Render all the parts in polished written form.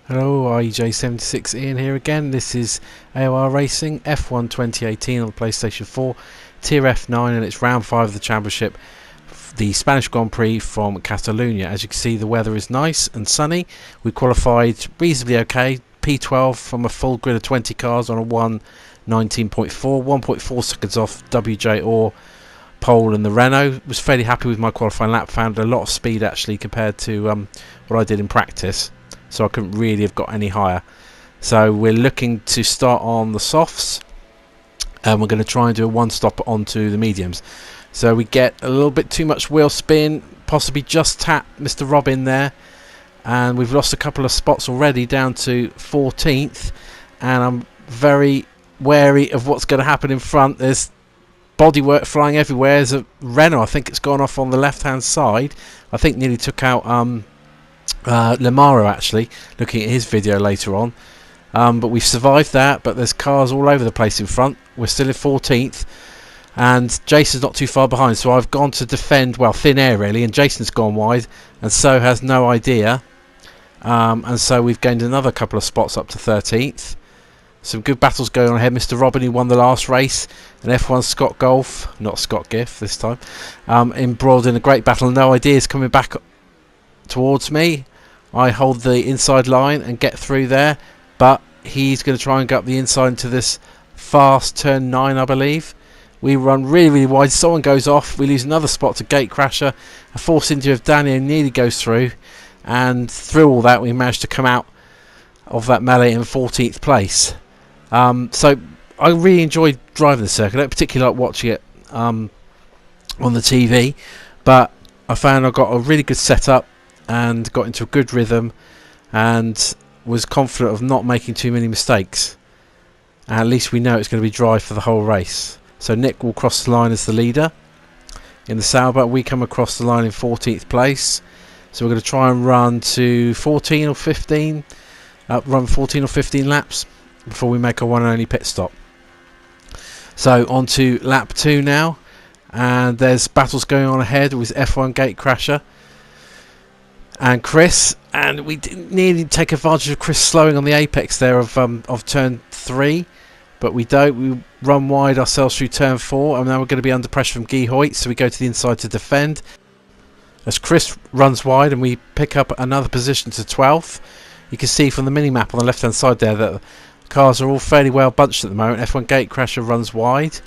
Hello, IJ76 Ian here again. This is AOR Racing F1 2018 on the PlayStation 4 Tier F9, and it's round 5 of the championship, the Spanish Grand Prix from Catalonia. As you can see, the weather is nice and sunny. We qualified reasonably okay, P12 from a full grid of 20 cars on a 1:19.4, 1.4 seconds off WJ pole, and the Renault. Was fairly happy with my qualifying lap, found a lot of speed actually compared to what I did in practice, so I couldn't really have got any higher. So we're looking to start on the softs, and we're going to try and do a one stop onto the mediums. So we get a little bit too much wheel spin, possibly just tap Mr. Robin there, and we've lost a couple of spots already down to 14th, and I'm very wary of what's going to happen in front. There's bodywork flying everywhere. There's a Renault, I think it's gone off on the left hand side. I think nearly took out Lamaro actually, looking at his video later on. But we've survived that, but there's cars all over the place in front. We're still in 14th, and Jason's not too far behind, so I've gone to defend, well, thin air really, and Jason's gone wide, and so has No Idea. And so we've gained another couple of spots up to 13th. Some good battles going on ahead. Mr. Robin, who won the last race, and F1 Scott Golf, not Scott Giff this time, embroiled in a great battle. No Idea is coming back towards me. I hold the inside line and get through there, but he's going to try and go up the inside into this fast turn 9, I believe. We run really wide. Someone goes off. We lose another spot to Gate Crasher. A Force India of Daniel nearly goes through, and through all that we managed to come out of that melee in 14th place. So I really enjoyed driving the circuit. I don't particularly like watching it on the TV, but I found I got a really good setup and got into a good rhythm, and was confident of not making too many mistakes. And at least we know it's going to be dry for the whole race. So Nick will cross the line as the leader in the Sauber. We come across the line in 14th place. So we're going to try and run to 14 or 15, run 14 or 15 laps before we make our one and only pit stop. So on to lap 2 now, and there's battles going on ahead with F1 Gate Crasher and Chris, and we nearly take advantage of Chris slowing on the apex there of turn 3, but we don't. We run wide ourselves through turn 4, and now we're going to be under pressure from Guy Hoyt, so we go to the inside to defend as Chris runs wide, and we pick up another position to 12th. You can see from the mini map on the left hand side there that cars are all fairly well bunched at the moment. F1 Gate Crasher runs wide,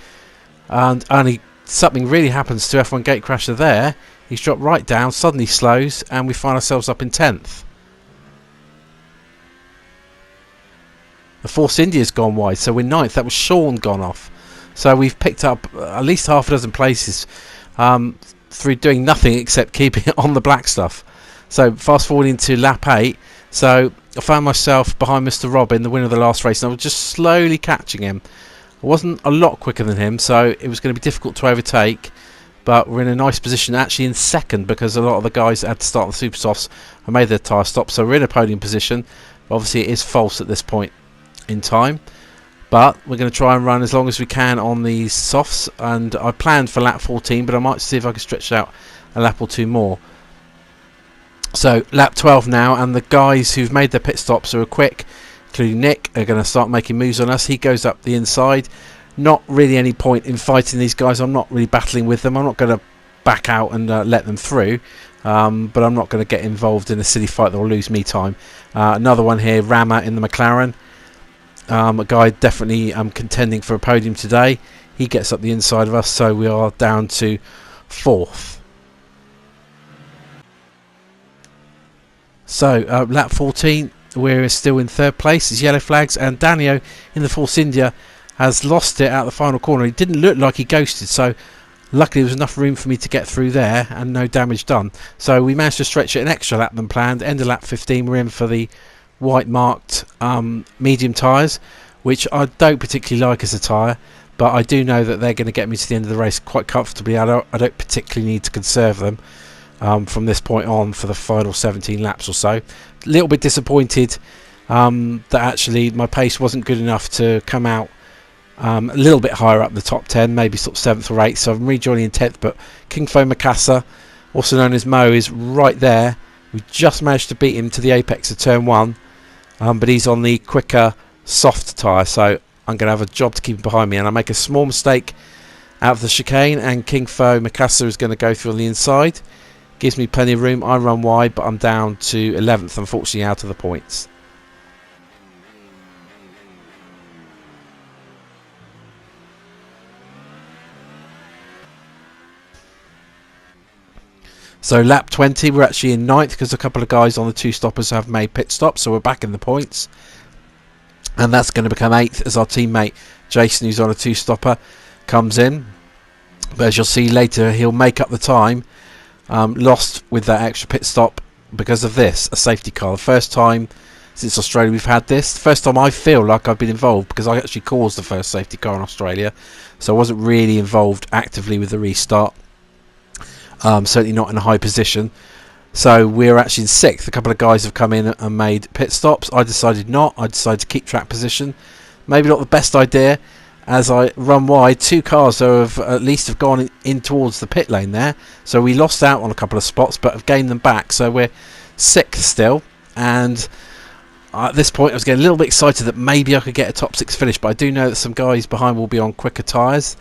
and only something really happens to F1 Gate Crasher there. He's dropped right down, suddenly slows, and we find ourselves up in 10th. The Force India's gone wide, so we're 9th. That was Sean gone off. So we've picked up at least half a dozen places through doing nothing except keeping it on the black stuff. So fast forwarding to lap 8. So I found myself behind Mr. Robin, the winner of the last race, and I was just slowly catching him. I wasn't a lot quicker than him, so it was going to be difficult to overtake, but we're in a nice position, actually in second, because a lot of the guys that had to start on the super softs have made their tyre stop, so we're in a podium position. Obviously it is false at this point in time, but we're going to try and run as long as we can on these softs, and I planned for lap 14, but I might see if I can stretch out a lap or two more. So lap 12 now, and the guys who've made their pit stops who are quick, including Nick, are going to start making moves on us. He goes up the inside. Not really any point in fighting these guys. I'm not really battling with them. I'm not going to back out and let them through, but I'm not going to get involved in a silly fight that will lose me time. Another one here, Rama in the McLaren, a guy definitely contending for a podium today. He gets up the inside of us, so we are down to 4th. So lap 14, we're still in 3rd place. It's yellow flags, and Daniel in the Force India has lost it out the final corner. It didn't look like he ghosted, so luckily there was enough room for me to get through there and no damage done. So we managed to stretch it an extra lap than planned. End of lap 15, we're in for the white marked medium tyres, which I don't particularly like as a tyre, but I do know that they're going to get me to the end of the race quite comfortably. I don't particularly need to conserve them from this point on for the final 17 laps or so. A little bit disappointed that actually my pace wasn't good enough to come out a little bit higher up the top 10, maybe sort of 7th or 8th, so I'm rejoining in 10th, but King Fo Mikasa, also known as Mo, is right there. We just managed to beat him to the apex of turn 1, but he's on the quicker soft tyre, so I'm going to have a job to keep him behind me, and I make a small mistake out of the chicane, and King Foe Mikasa is going to go through on the inside. Gives me plenty of room. I run wide, but I'm down to 11th, unfortunately out of the points. So lap 20, we're actually in 9th because a couple of guys on the 2 stoppers have made pit stops, so we're back in the points. And that's going to become 8th as our teammate Jason, who's on a 2 stopper, comes in. But as you'll see later, he'll make up the time lost with that extra pit stop because of this, a safety car. The first time since Australia we've had this. The first time I feel like I've been involved, because I actually caused the first safety car in Australia, so I wasn't really involved actively with the restart. Certainly not in a high position. So we're actually in 6th. A couple of guys have come in and made pit stops. I decided not. I decided to keep track position. Maybe not the best idea, as I run wide. 2 cars have at least have gone in towards the pit lane there. So we lost out on a couple of spots, but have gained them back. So we're 6th still. And at this point I was getting a little bit excited that maybe I could get a top 6 finish. But I do know that some guys behind will be on quicker tyres.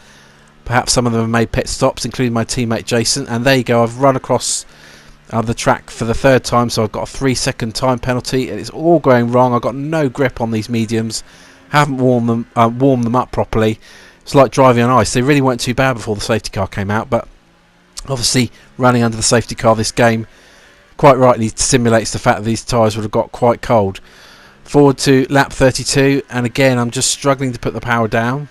Perhaps some of them have made pit stops, including my teammate Jason. And there you go, I've run across the track for the 3rd time, so I've got a 3-second time penalty. And it's all going wrong. I've got no grip on these mediums. Haven't warmed them up properly. It's like driving on ice. They really weren't too bad before the safety car came out. But obviously running under the safety car this game quite rightly simulates the fact that these tyres would have got quite cold. Forward to lap 32. And again, I'm just struggling to put the power down.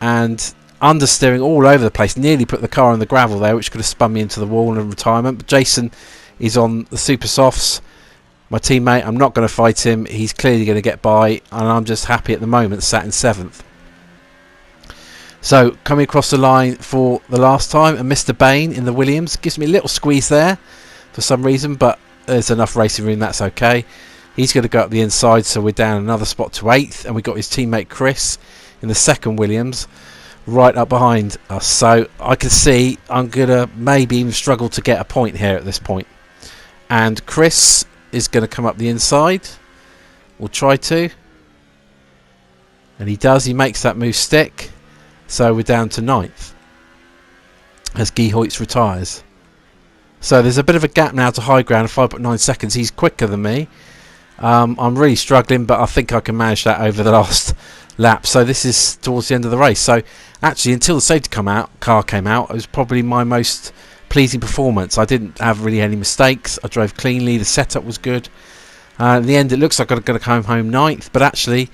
And understeering all over the place, nearly put the car on the gravel there, which could have spun me into the wall in retirement. But Jason is on the super softs, my teammate. I'm not going to fight him, he's clearly going to get by, and I'm just happy at the moment sat in 7th. So coming across the line for the last time, and Mr. Bain in the Williams gives me a little squeeze there for some reason, but there's enough racing room, that's okay. He's going to go up the inside, so we're down another spot to 8th, and we've got his teammate Chris in the 2nd Williams right up behind us. So I can see I'm going to maybe even struggle to get a point here at this point. And Chris is going to come up the inside. We'll try to. And he does. He makes that move stick. So we're down to 9th as Guy Hoyts retires. So there's a bit of a gap now to high ground, 5.9 seconds. He's quicker than me. I'm really struggling, but I think I can manage that over the last lap. So this is towards the end of the race. So actually, until the safety car came out, it was probably my most pleasing performance. I didn't have really any mistakes. I drove cleanly. The setup was good. In the end, it looks like I'm going to come home 9th, but actually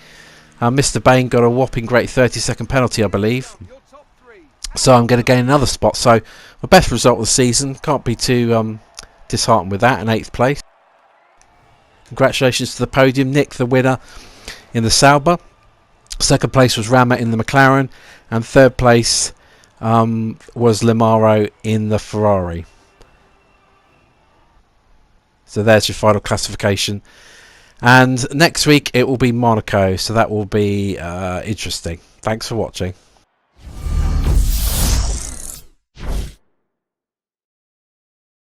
Mr. Bain got a whopping great 30-second penalty, I believe. So I'm going to gain another spot. So my best result of the season. Can't be too disheartened with that, in 8th place. Congratulations to the podium. Nick, the winner in the Sauber. 2nd place was Rama in the McLaren, and 3rd place was Limaro in the Ferrari. So there's your final classification. And next week it will be Monaco, so that will be interesting. Thanks for watching.